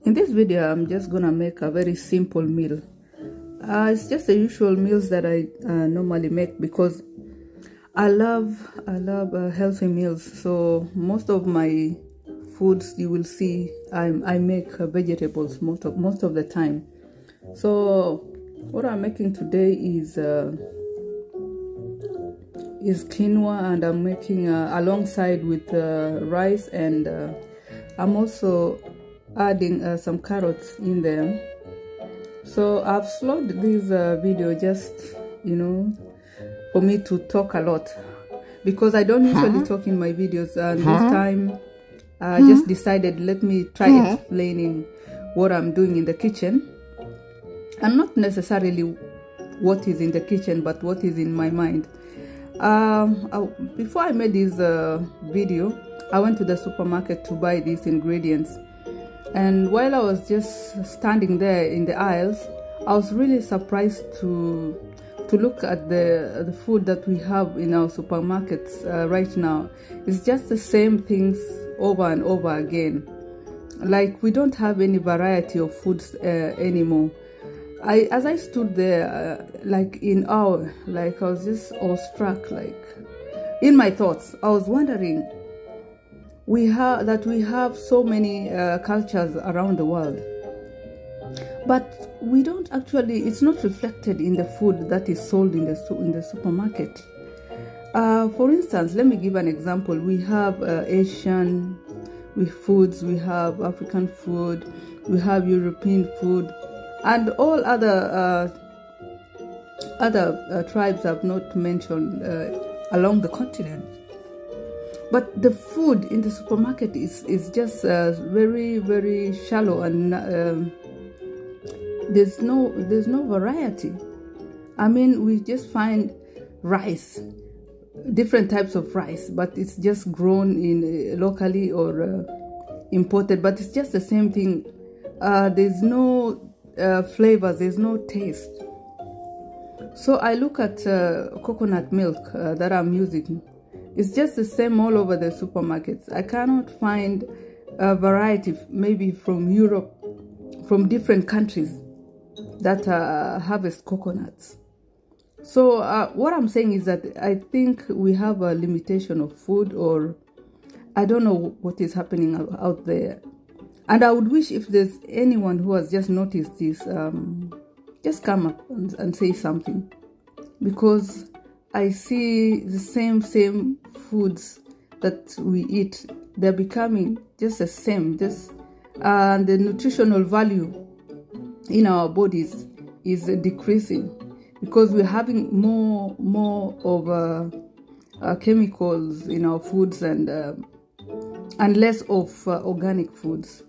In this video, I'm just gonna make a very simple meal. It's just the usual meals that I normally make because I love healthy meals. So most of my foods you will see I make vegetables most of the time. So what I'm making today is quinoa, and I'm making alongside with rice, and I'm also adding some carrots in there. So I've slowed this video just, for me to talk a lot, because I don't usually talk in my videos, and this time I just decided, let me try explaining what I'm doing in the kitchen, and not necessarily what is in the kitchen, but what is in my mind. Before I made this video, I went to the supermarket to buy these ingredients, and while I was just standing there in the aisles, I was really surprised to look at the food that we have in our supermarkets right now. It's just the same things over and over again. Like, we don't have any variety of foods anymore. As I stood there, I was just awestruck, like, in my thoughts. I was wondering, we have so many cultures around the world, but we don't actually, it's not reflected in the food that is sold in the supermarket. For instance, let me give an example. We have Asian foods, we have African food, we have European food, and all other tribes I've not mentioned along the continent. But the food in the supermarket is just very, very shallow, and there's no variety. I mean, we just find rice, different types of rice, but it's just grown in locally or imported, but it's just the same thing. There's no flavors, there's no taste. So I look at coconut milk that I'm using. It's just the same all over the supermarkets. I cannot find a variety, maybe from Europe, from different countries that harvest coconuts. So what I'm saying is that I think we have a limitation of food, or I don't know what is happening out there. And I would wish, if there's anyone who has just noticed this, just come up and say something, because I see the same foods that we eat, they're becoming just the same. And the nutritional value in our bodies is decreasing, because we're having more of chemicals in our foods, and less of organic foods.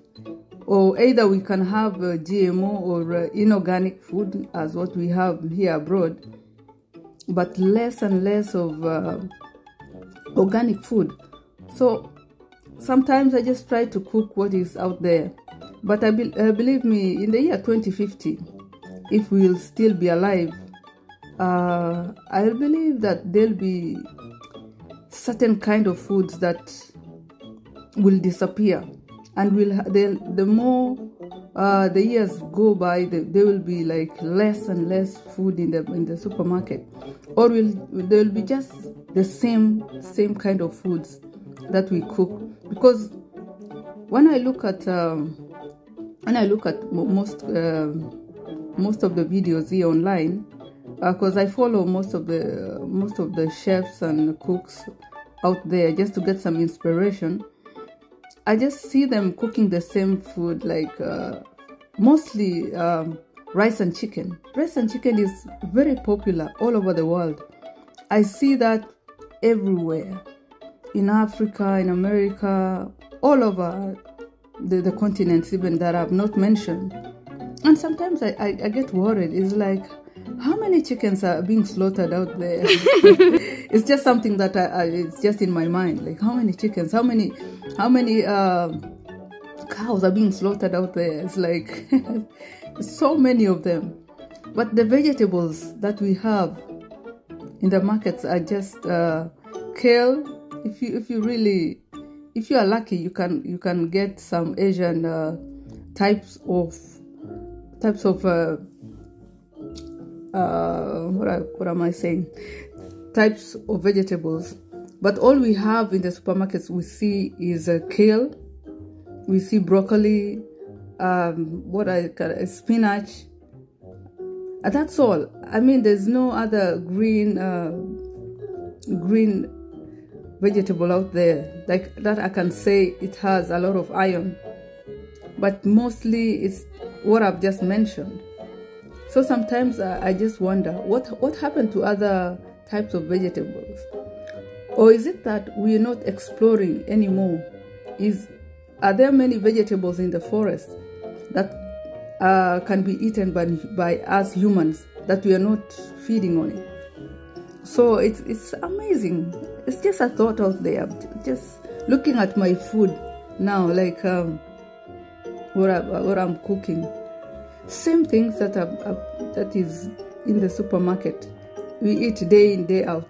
Or either we can have GMO or inorganic food, as what we have here abroad, but less and less of organic food. So sometimes I just try to cook what is out there. But believe me, in the year 2050, if we will still be alive, I believe that there'll be certain kind of foods that will disappear, and the more the years go by, there will be like less and less food in the supermarket, or there will be just the same kind of foods that we cook. Because when I look at most of the videos here online, because I follow most of the chefs and cooks out there just to get some inspiration, I just see them cooking the same food, like mostly rice and chicken. Rice and chicken is very popular all over the world. I see that everywhere, in Africa, in America, all over the continents even that I've not mentioned. And sometimes I get worried. It's like, how many chickens are being slaughtered out there? It's just something that it's just in my mind. Like, how many chickens? How many cows are being slaughtered out there? It's like so many of them. But the vegetables that we have in the markets are just kale. If you are lucky, you can get some Asian types of what am I saying? Types of vegetables. But all we have in the supermarkets we see is kale, we see broccoli, spinach. That's all. I mean, there's no other green vegetable out there like that I can say it has a lot of iron. But mostly it's what I've just mentioned. So sometimes I just wonder what happened to other types of vegetables, or is it that we are not exploring anymore? Are there many vegetables in the forest that can be eaten by us humans that we are not feeding on it? So it's amazing. It's just a thought out there. Just looking at my food now, like what I'm cooking, same things that is in the supermarket. We eat day in, day out.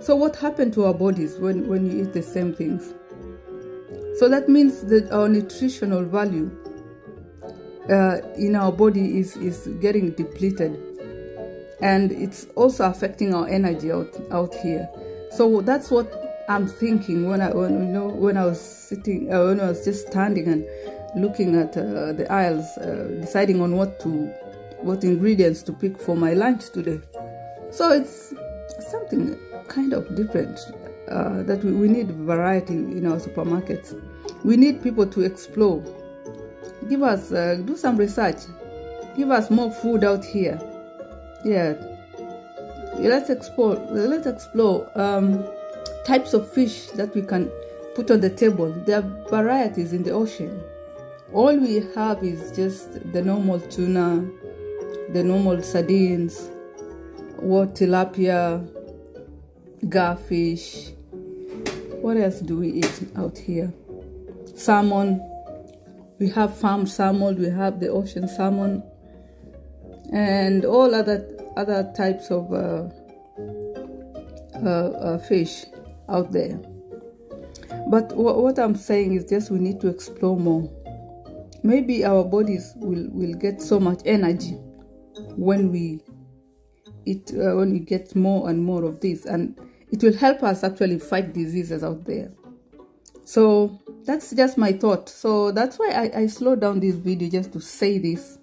So what happened to our bodies when you eat the same things? So that means that our nutritional value in our body is getting depleted, and it's also affecting our energy out here. So that's what I'm thinking when I was sitting, when I was just standing and looking at the aisles, deciding on what ingredients to pick for my lunch today. So it's something kind of different, that we need variety in our supermarkets. We need people to explore. Give us, do some research. Give us more food out here. Yeah, let's explore. Let's explore types of fish that we can put on the table. There are varieties in the ocean. All we have is just the normal tuna, the normal sardines, tilapia, garfish. What else do we eat out here? Salmon. We have farmed salmon, we have the ocean salmon, and all other types of fish out there. But what I'm saying is just we need to explore more. Maybe our bodies will get so much energy when we eat, when we get more and more of this, and it will help us actually fight diseases out there. So that's just my thought. So that's why I slowed down this video just to say this.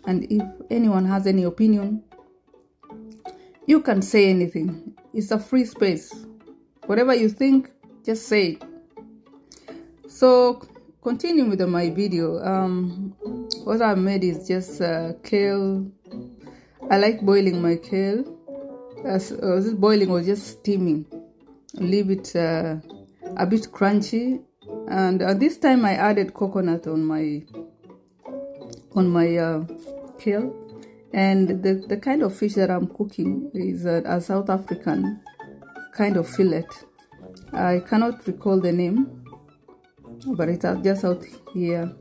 And if anyone has any opinion, you can say anything. It's a free space. Whatever you think, just say it. So continuing with my video, what I made is just kale. I like boiling my kale. Was it boiling or just steaming? Leave it a bit crunchy, and this time I added coconut on my kale. And the kind of fish that I'm cooking is a South African kind of fillet. I cannot recall the name, but it's just out here.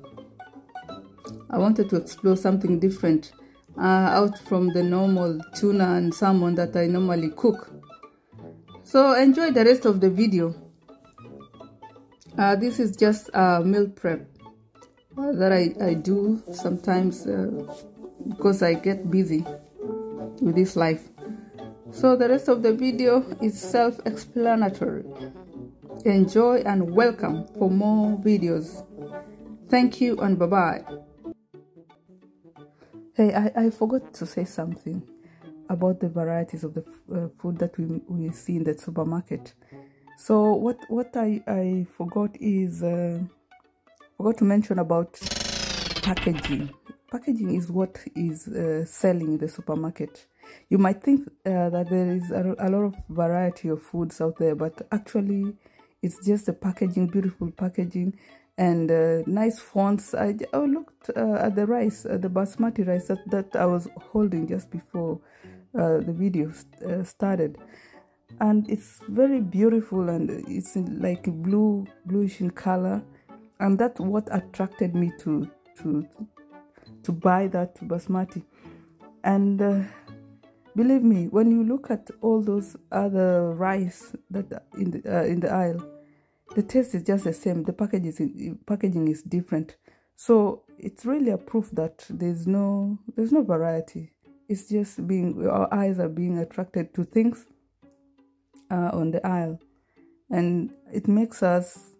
I wanted to explore something different, out from the normal tuna and salmon that I normally cook. So enjoy the rest of the video. This is just a meal prep that I do sometimes because I get busy with this life. So the rest of the video is self-explanatory. Enjoy and welcome for more videos. Thank you and bye-bye. Hey, I forgot to say something about the varieties of the food that we see in the supermarket. So what I forgot is forgot to mention about packaging. Packaging is what is selling in the supermarket. You might think that there is a lot of variety of foods out there, but actually it's just the packaging, beautiful packaging, and nice fonts. I looked at the rice, the basmati rice that I was holding just before the video started. And it's very beautiful, and it's like bluish in color, and that's what attracted me to buy that basmati. And believe me, when you look at all those other rice that in the aisle, the taste is just the same. The packaging is different. So it's really a proof that there's no variety. It's just our eyes are being attracted to things on the aisle, and it makes us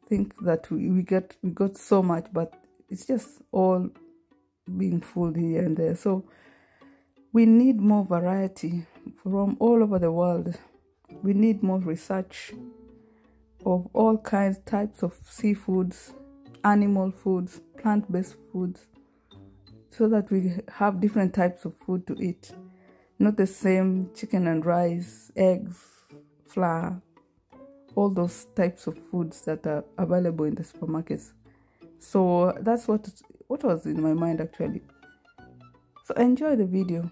think that we got so much, but it's just all being fooled here and there. So we need more variety from all over the world. We need more research of all types of seafoods, animal foods, plant-based foods, so that we have different types of food to eat. Not the same chicken and rice, eggs, flour, all those types of foods that are available in the supermarkets. So that's what was in my mind actually. So enjoy the video.